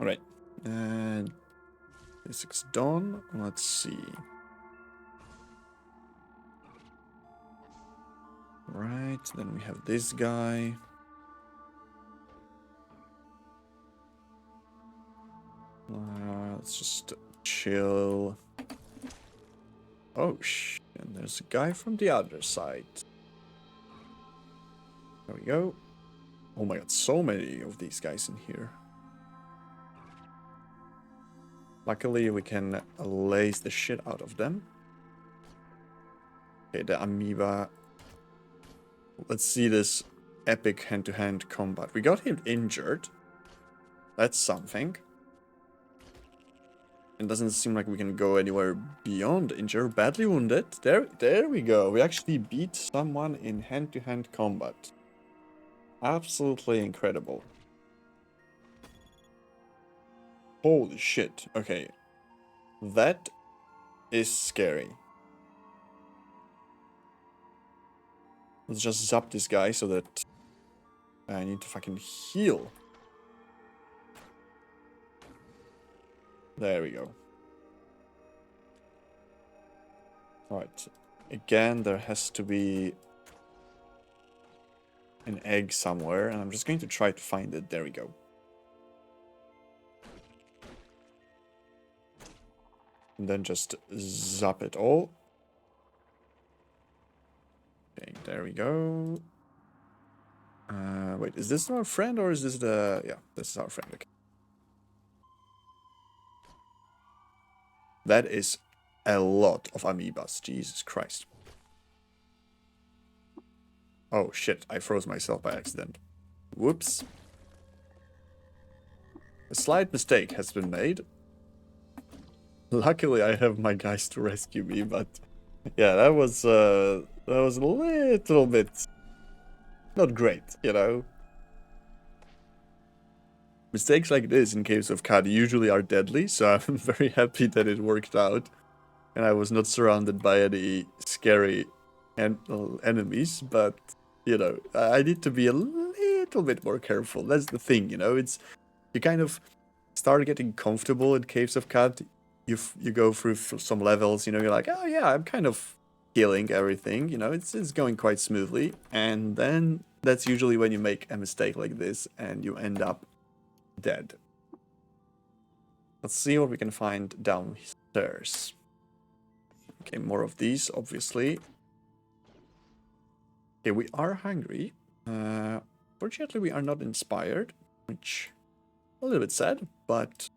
Alright. And this is done. Let's see. Right, then we have this guy. Let's just chill. Oh, and there's a guy from the other side. There we go. Oh my god, so many of these guys in here. Luckily, we can lace the shit out of them. Okay, the amoeba. Let's see this epic hand-to-hand combat. We got him injured. That's something. It doesn't seem like we can go anywhere beyond injured. Badly wounded. There we go. We actually beat someone in hand-to-hand combat. Absolutely incredible. Holy shit. Okay. That is scary. Let's just zap this guy so that I need to fucking heal. There we go. Alright. Again, there has to be an egg somewhere, and I'm just going to try to find it. There we go. And then just zap it all. Okay, there we go. Wait, is this our friend or is this the... Yeah, this is our friend. Okay. That is a lot of amoebas. Jesus Christ. Oh shit, I froze myself by accident. Whoops. A slight mistake has been made. Luckily I have my guys to rescue me, but... Yeah, that was a little bit... not great, you know? Mistakes like this in case of CAD usually are deadly, so I'm very happy that it worked out. And I was not surrounded by any scary enemies, but, you know, I need to be a little bit more careful. That's the thing, you know? It's... You kind of start getting comfortable in Caves of CAD. You go through some levels, you know, you're like, oh yeah, I'm kind of killing everything, you know, it's going quite smoothly. And then that's usually when you make a mistake like this and you end up dead. Let's see what we can find downstairs. Okay, more of these, obviously. Okay, we are hungry. Fortunately, we are not inspired, which a little bit sad, but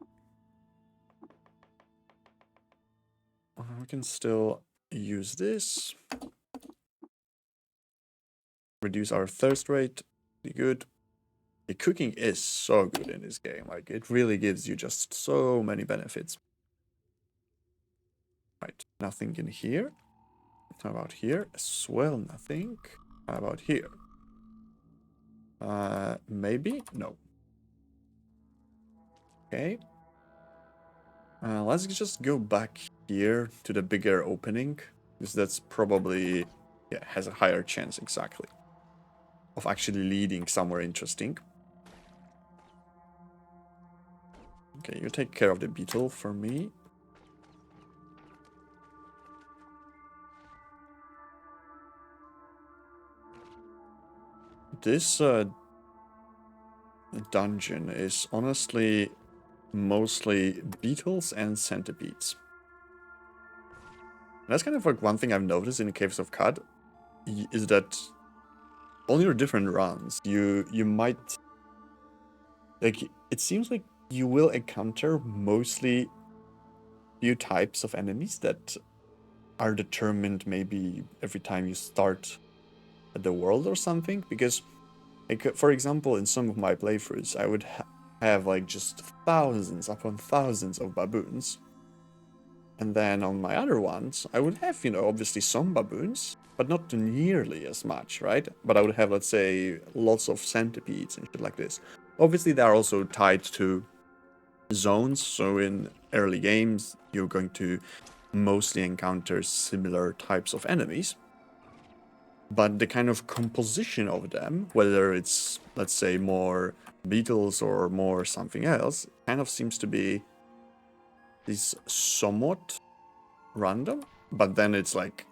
we can still use this. Reduce our thirst rate. Be good. The cooking is so good in this game. Like, it really gives you just so many benefits. Right, nothing in here. How about here? As well, nothing. How about here? Maybe? No. Okay. Let's just go back here to the bigger opening, because that's probably, yeah, has a higher chance, exactly, of actually leading somewhere interesting. Okay, you take care of the beetle for me. This dungeon is honestly mostly beetles and centipedes. And that's kind of like one thing I've noticed in the Caves of Cad, is that on your different runs, you might... Like, it seems like you will encounter mostly few types of enemies that are determined maybe every time you start the world or something, because, like, for example, in some of my playthroughs, I would have like just thousands upon thousands of baboons. And then on my other ones, I would have, you know, obviously some baboons, but not nearly as much, right? But I would have, let's say, lots of centipedes and shit like this. Obviously, they are also tied to zones, so in early games, you're going to mostly encounter similar types of enemies. But the kind of composition of them, whether it's, let's say, more beetles or more something else, kind of seems to be this somewhat random, but then it's like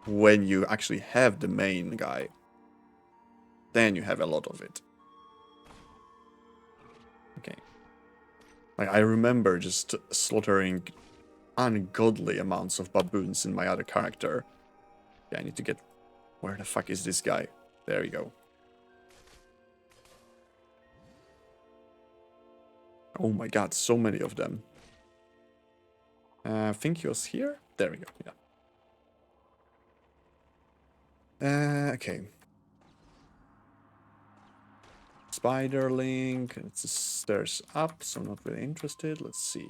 when you actually have the main guy, then you have a lot of it. Okay. Like, I remember just slaughtering ungodly amounts of baboons in my other character. Yeah, I need to get... Where the fuck is this guy? There we go. Oh my god, so many of them. I think he was here? There we go, yeah. Okay. Spiderling. It's stairs up, so I'm not really interested. Let's see.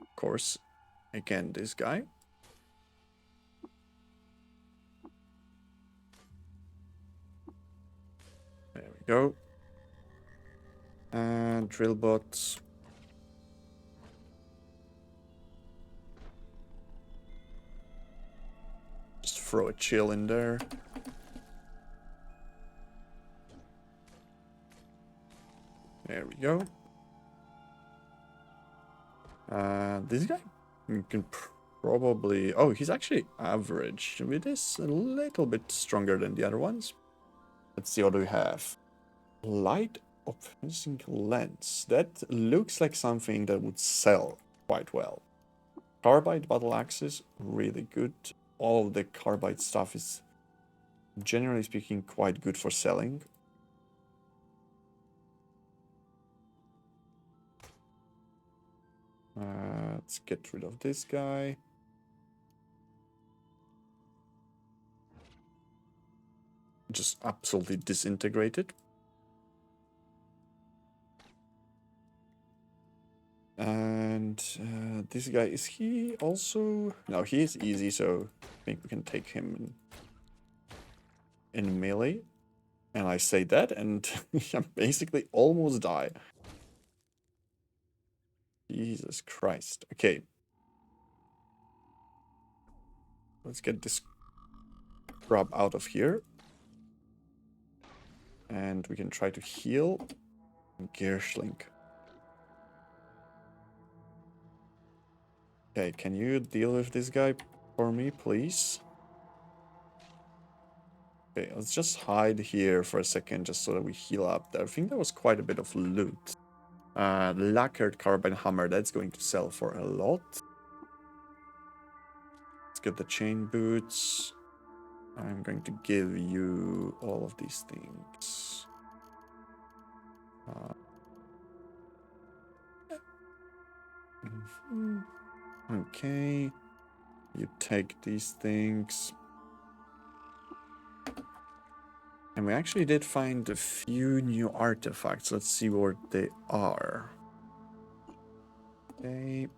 Of course, again, this guy. There we go. And drill bots. Just throw a chill in there. There we go. This guy? You can probably... Oh, he's actually average. It is a little bit stronger than the other ones. Let's see what we have. Light opposing lens. That looks like something that would sell quite well. Carbide battle axes, really good. All of the carbide stuff is, generally speaking, quite good for selling. Let's get rid of this guy. Just absolutely disintegrated. And this guy, is he also... No, he is easy, so I think we can take him in melee. And I say that, and I basically almost die. Jesus Christ. Okay. Let's get this crab out of here. And we can try to heal Gershling. Okay, can you deal with this guy for me, please? Okay, let's just hide here for a second just so that we heal up. I think there was quite a bit of loot. Lacquered carbine hammer, that's going to sell for a lot. Let's get the chain boots. I'm going to give you all of these things. Okay. You take these things. And we actually did find a few new artifacts. Let's see what they are. Okay.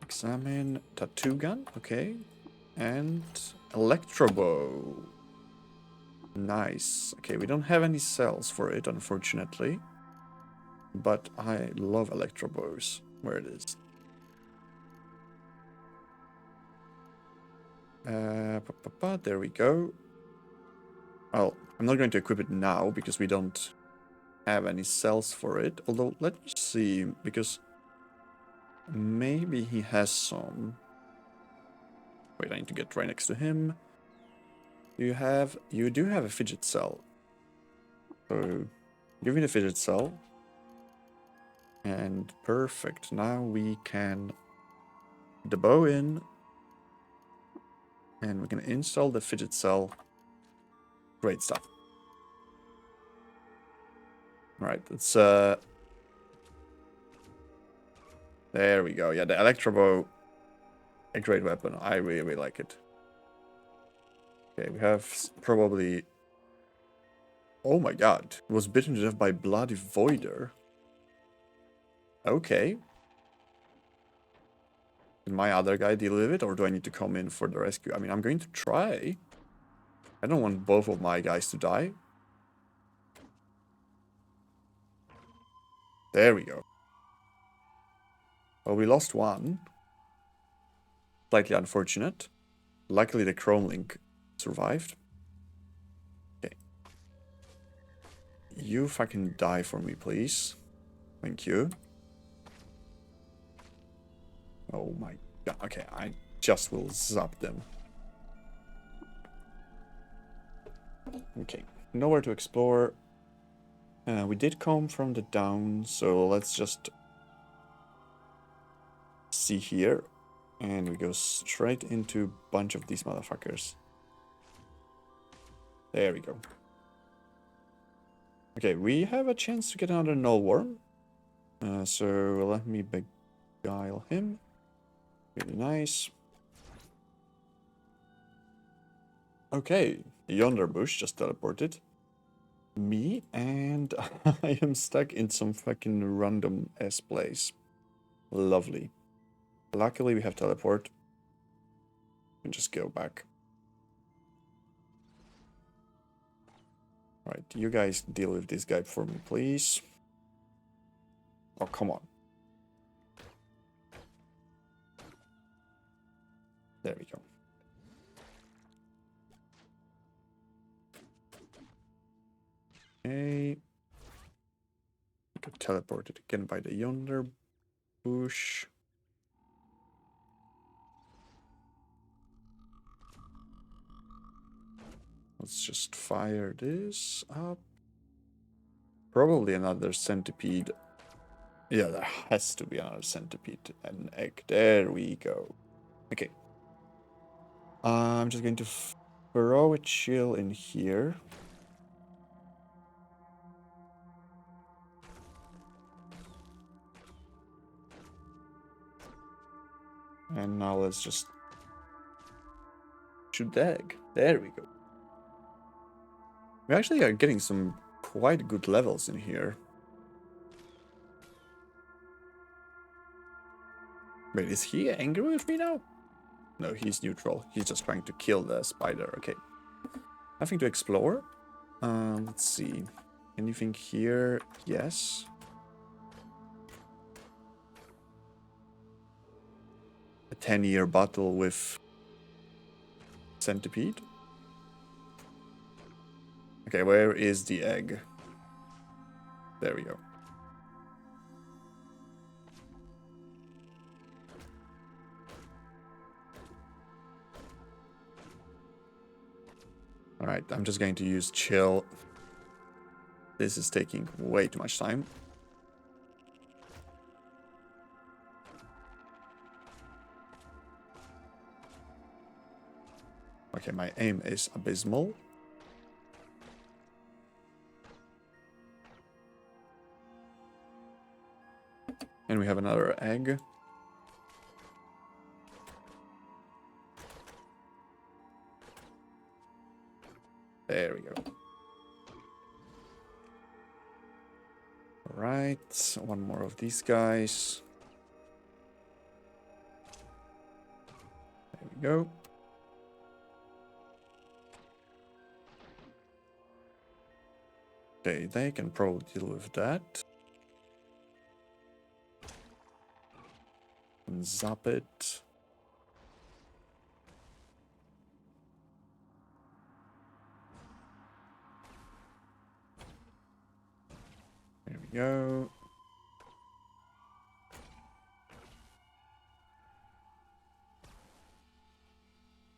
Examine tattoo gun. Okay. And electro bow. Nice. Okay, we don't have any cells for it, unfortunately. But I love electro bows. Where it is. There we go. Well, I'm not going to equip it now because we don't have any cells for it. Although, let me see, because maybe he has some. Wait, I need to get right next to him. You do have a fidget cell. So, give me the fidget cell. And perfect. Now we can put the bow in. And we can install the fidget cell. Great stuff. Alright, let's there we go. Yeah, the electro bow, a great weapon. I really like it. Okay, we have probably... Oh my god. Was bitten to death by bloody voider. Okay. Can my other guy deal with it, or do I need to come in for the rescue? I mean, I'm going to try. I don't want both of my guys to die. There we go. Well, we lost one. Slightly unfortunate. Luckily, the Chrome Link survived. Okay. you fucking die for me, please. Thank you. Oh my god. Okay, I just will zap them. Okay, nowhere to explore. We did come from the down, so let's just see here. And we go straight into a bunch of these motherfuckers. There we go. Okay, we have a chance to get another null worm. So let me beguile him. Really nice. Okay, yonder bush just teleported me, and I am stuck in some fucking random ass place. Lovely. Luckily, we have teleport. And just go back. Alright, you guys deal with this guy for me, please. Oh, come on. There we go. Okay. Got teleported again by the yonder bush. Let's just fire this up. Probably another centipede. Yeah, there has to be another centipede and egg. There we go. Okay. I'm just going to throw a chill in here. And now let's just shoot the egg. There we go. We actually are getting some quite good levels in here. Wait, is he angry with me now? No, he's neutral. He's just trying to kill the spider. Okay. Nothing to explore. Let's see. Anything here? Yes. A 10-year battle with centipede. Okay, where is the egg? There we go. Alright, I'm just going to use chill. This is taking way too much time. Okay, my aim is abysmal. And we have another egg. There we go. Alright, one more of these guys. There we go. Okay, they can probably deal with that. And zap it. There we go.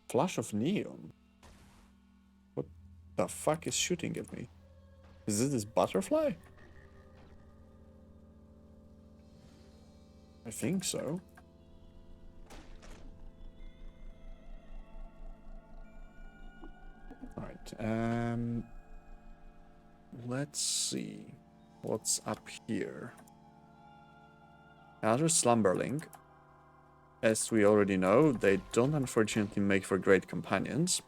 Flash of neon. What the fuck is shooting at me? Is this butterfly? I think so. Alright, let's see. What's up here? Another slumberling. As we already know, they don't unfortunately make for great companions.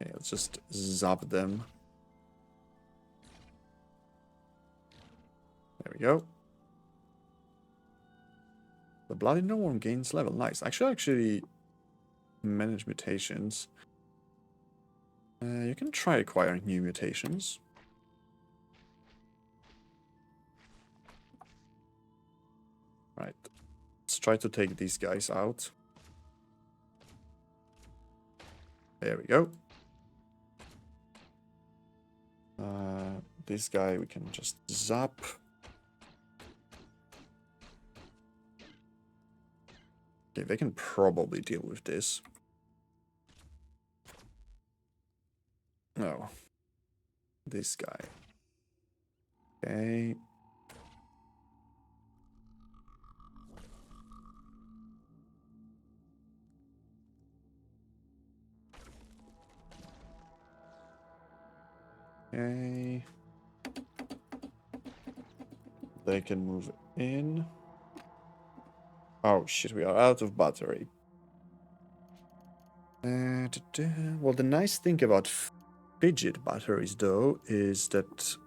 Okay, let's just zap them. There we go. The bloody no one gains level. Nice. Actually manage mutations. You can try acquiring new mutations. Right. Let's try to take these guys out. There we go. This guy we can just zap. Okay, they can probably deal with this. No. This guy. Okay. Okay. They can move in. Oh shit, we are out of battery. Well, the nice thing about fidget batteries, though, is that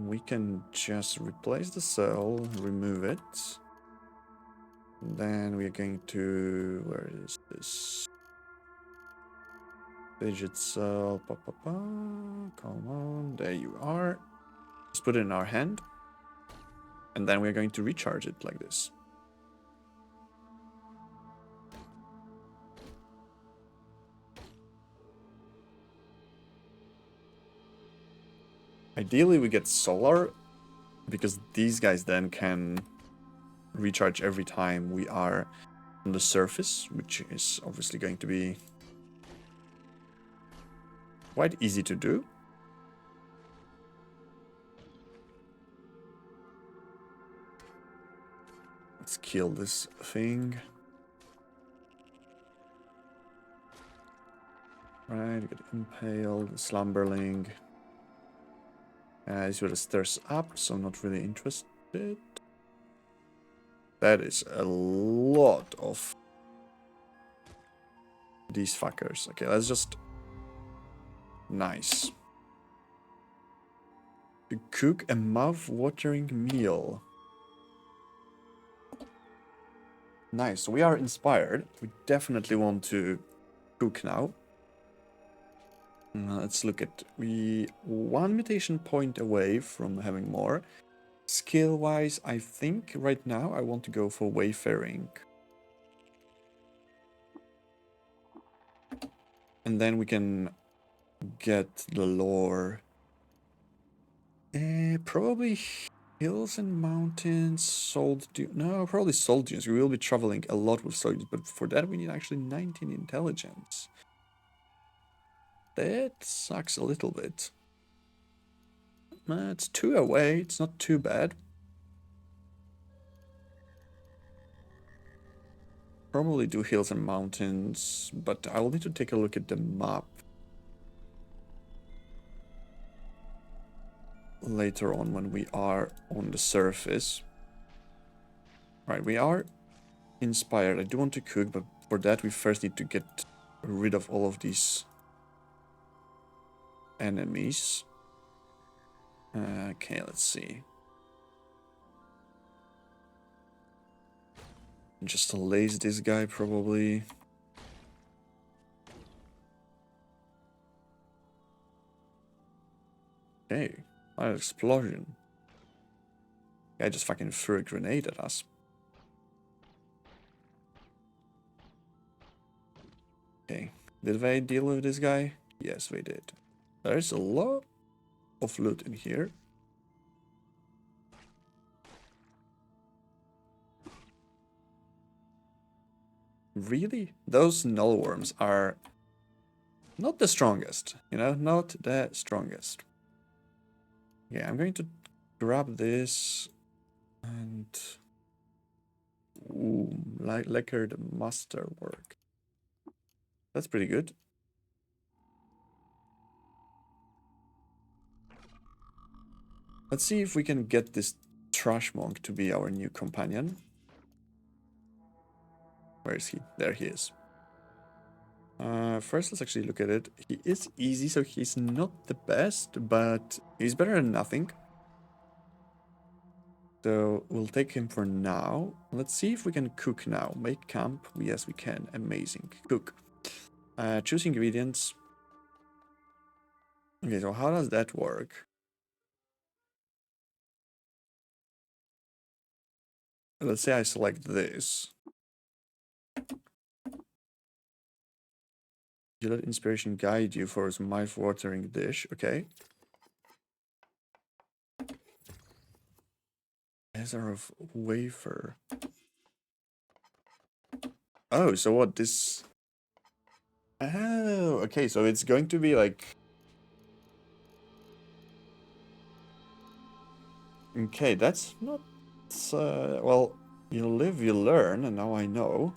we can just replace the cell, remove it. Then we're going to... Where is this? Fidget cell. Come on. There you are. Just put it in our hand. And then we're going to recharge it like this. Ideally, we get solar, because these guys then can recharge every time we are on the surface, which is obviously going to be quite easy to do. Let's kill this thing. Right, we got impaled, slumberling. This were the stairs up, so I'm not really interested. That is a lot of these fuckers. Okay, let's just... Nice. To cook a mouth-watering meal. Nice, we are inspired. We definitely want to cook now. Let's look at... We 1 mutation point away from having more. Skill-wise, I think right now I want to go for wayfaring. And then we can get the lore. Probably hills and mountains, salt dunes. No, probably salt dunes. We will be traveling a lot with salt dunes, but for that we need actually 19 intelligence. That sucks a little bit. It's 2 away, it's not too bad. Probably do hills and mountains, but I'll need to take a look at the map later on when we are on the surface. Right, we are inspired. I do want to cook, but for that we first need to get rid of all of these enemies. Okay, let's see. Just laze this guy, probably. Okay, an explosion. Guy just fucking threw a grenade at us. Okay, did they deal with this guy? Yes, they did. There's a lot of loot in here. Really? Those nullworms are not the strongest, you know, not the strongest. Yeah, I'm going to grab this and... Ooh, lacquered masterwork. That's pretty good. Let's see if we can get this trash monk to be our new companion. Where is he? There he is. First, let's actually look at it. He is easy, so he's not the best, but he's better than nothing. So we'll take him for now. Let's see if we can cook now. Make camp. Yes, we can. Amazing. Cook. Choose ingredients. Okay, so how does that work? let's say I select this. You let inspiration guide you for a mouth-watering dish. Okay. Ezra of wafer. Oh, so what this? Oh, okay. So it's going to be like. Okay, that's not. Well, you live, you learn, and now I know.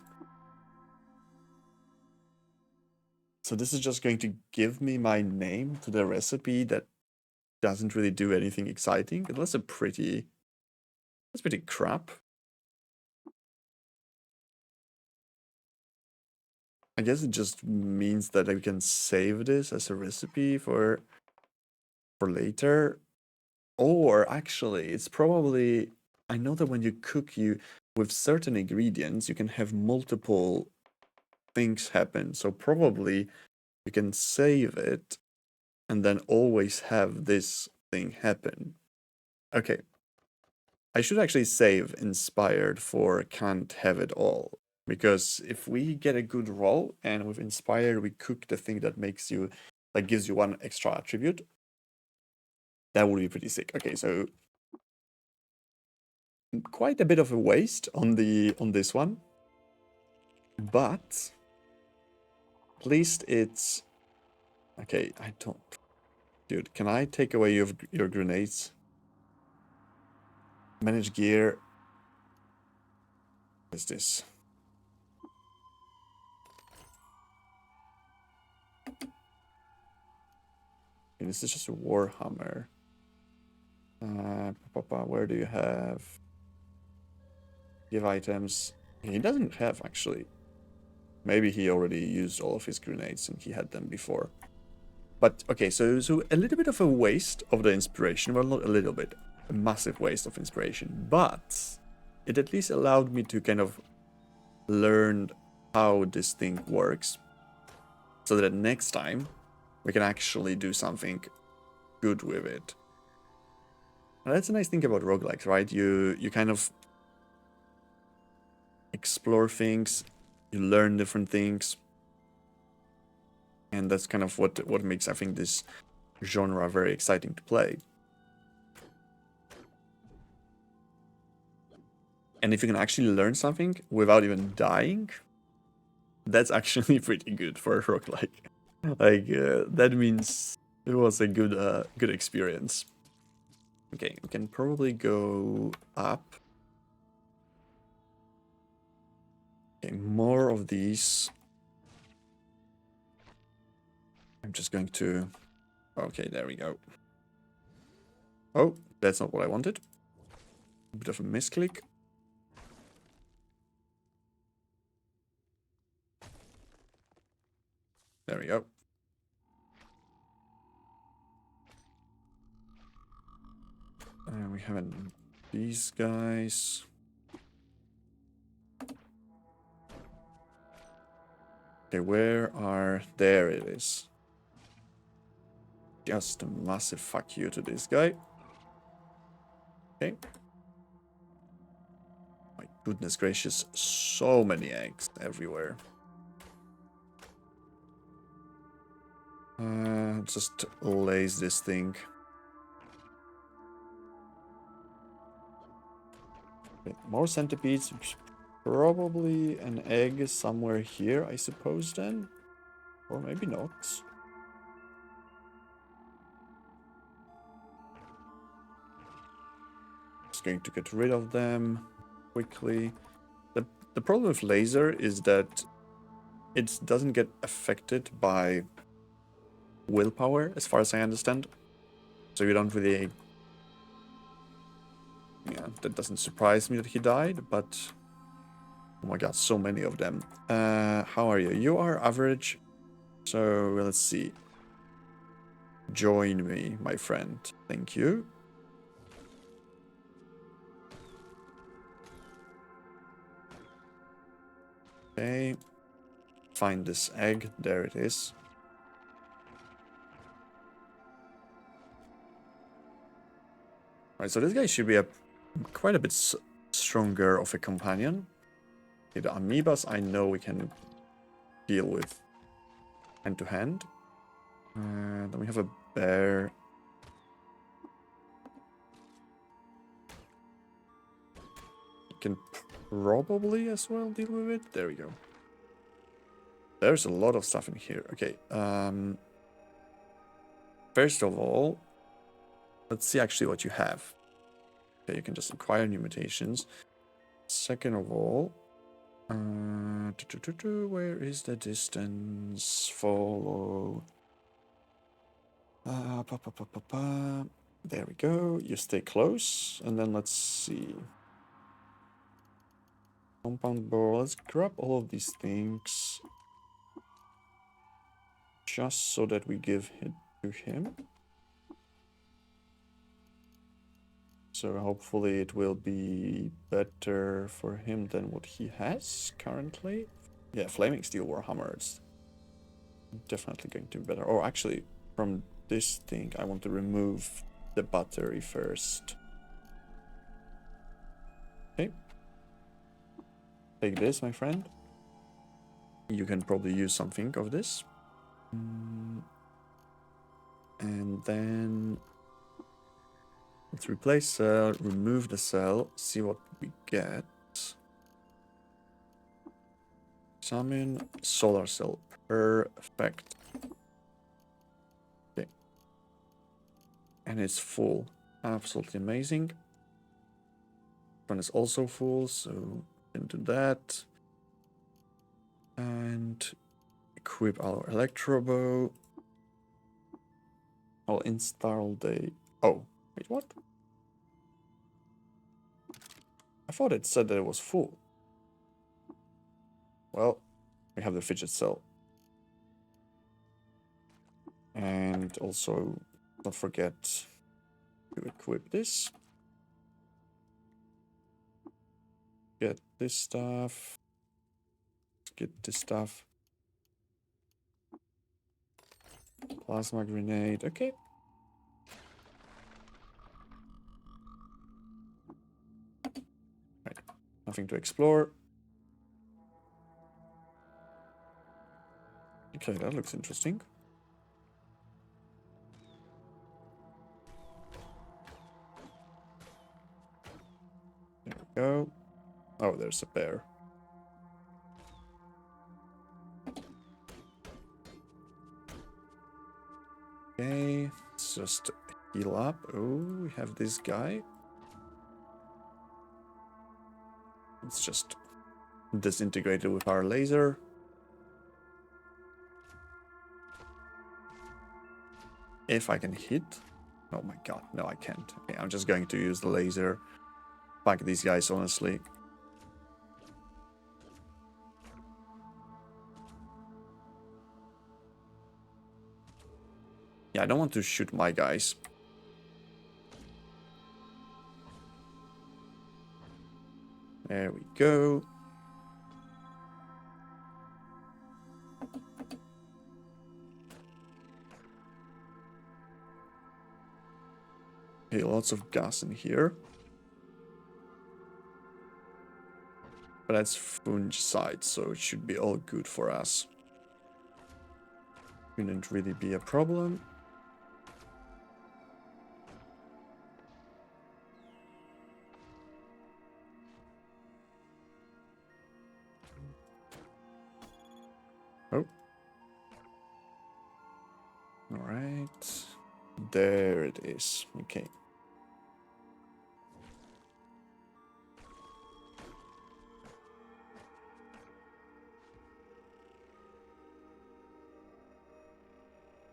So this is just going to give me my name to the recipe that doesn't really do anything exciting. That's pretty crap. I guess it just means that I can save this as a recipe for later. Or actually, it's probably, I know that when you cook, you with certain ingredients, you can have multiple things happen. So probably you can save it and then always have this thing happen. Okay. I should actually save inspired for can't have it all. Because if we get a good roll and with inspired we cook the thing that makes you, that gives you one extra attribute, that would be pretty sick. Okay, so quite a bit of a waste on this one. But at least it's okay, I don't. Dude, can I take away your grenades? Manage gear. What is this? Okay, this is just a warhammer. Where do you have? Give items. He doesn't have, actually. Maybe he already used all of his grenades and he had them before. But, okay, so a little bit of a waste of the inspiration. Well, not a little bit. A massive waste of inspiration. But it at least allowed me to kind of learn how this thing works. So that next time, we can actually do something good with it. And that's a nice thing about roguelikes, right? You kind of explore things, you learn different things, and that's kind of what makes, I think, this genre very exciting to play. And if you can actually learn something without even dying, that's actually pretty good for a roguelike. Like, that means it was a good experience. Okay, we can probably go up. Okay, more of these. I'm just going to... Okay, there we go. Oh, that's not what I wanted. A bit of a misclick. There we go. We haven't... These guys... Okay, where are... There it is. Just a massive fuck you to this guy. Okay. My goodness gracious, so many eggs everywhere. Just lace this thing. Okay, more centipedes. Probably an egg somewhere here, I suppose, then. Or maybe not. Just going to get rid of them quickly. The problem with laser is that it doesn't get affected by willpower, as far as I understand. So you don't really... Yeah, that doesn't surprise me that he died, but... Oh my god, so many of them. How are you? You are average. So, let's see. Join me, my friend. Thank you. Okay. Find this egg. There it is. Right, so this guy should be quite a bit stronger of a companion. Okay, the amoebas I know we can deal with hand to hand. Then we have a bear. You can probably as well deal with it. There we go. There's a lot of stuff in here. Okay. First of all, let's see actually what you have. Okay, you can just acquire new mutations. Second of all, where is the distance? Follow. There we go. You stay close, and then let's see. Compound bow. Let's grab all of these things, just so that we give it to him. So hopefully it will be better for him than what he has currently. Yeah, Flaming Steel Warhammer. It's definitely going to be better. Oh, actually, from this thing, I want to remove the battery first. Okay. Take this, my friend. You can probably use something of this. And then let's replace cell, remove the cell, see what we get. Summon solar cell. Perfect. Okay. And it's full. Absolutely amazing. One is also full, so into that. And equip our electro bow. I'll install the... Oh, wait, what? I thought it said that it was full. Well, we have the fidget cell. And also, don't forget to equip this. Get this stuff. Get this stuff. Plasma grenade. Okay. Right. Nothing to explore. Okay, that looks interesting. There we go. Oh, there's a bear. Okay, let's just heal up. Oh, we have this guy. It's just disintegrated with our laser. If I can hit. Oh my god, no, I can't. Okay, I'm just going to use the laser. Fuck these guys, honestly. Yeah, I don't want to shoot my guys. There we go. Okay, lots of gas in here. But that's fungicide, so it should be all good for us. Shouldn't really be a problem. Oh. Alright. There it is. Okay.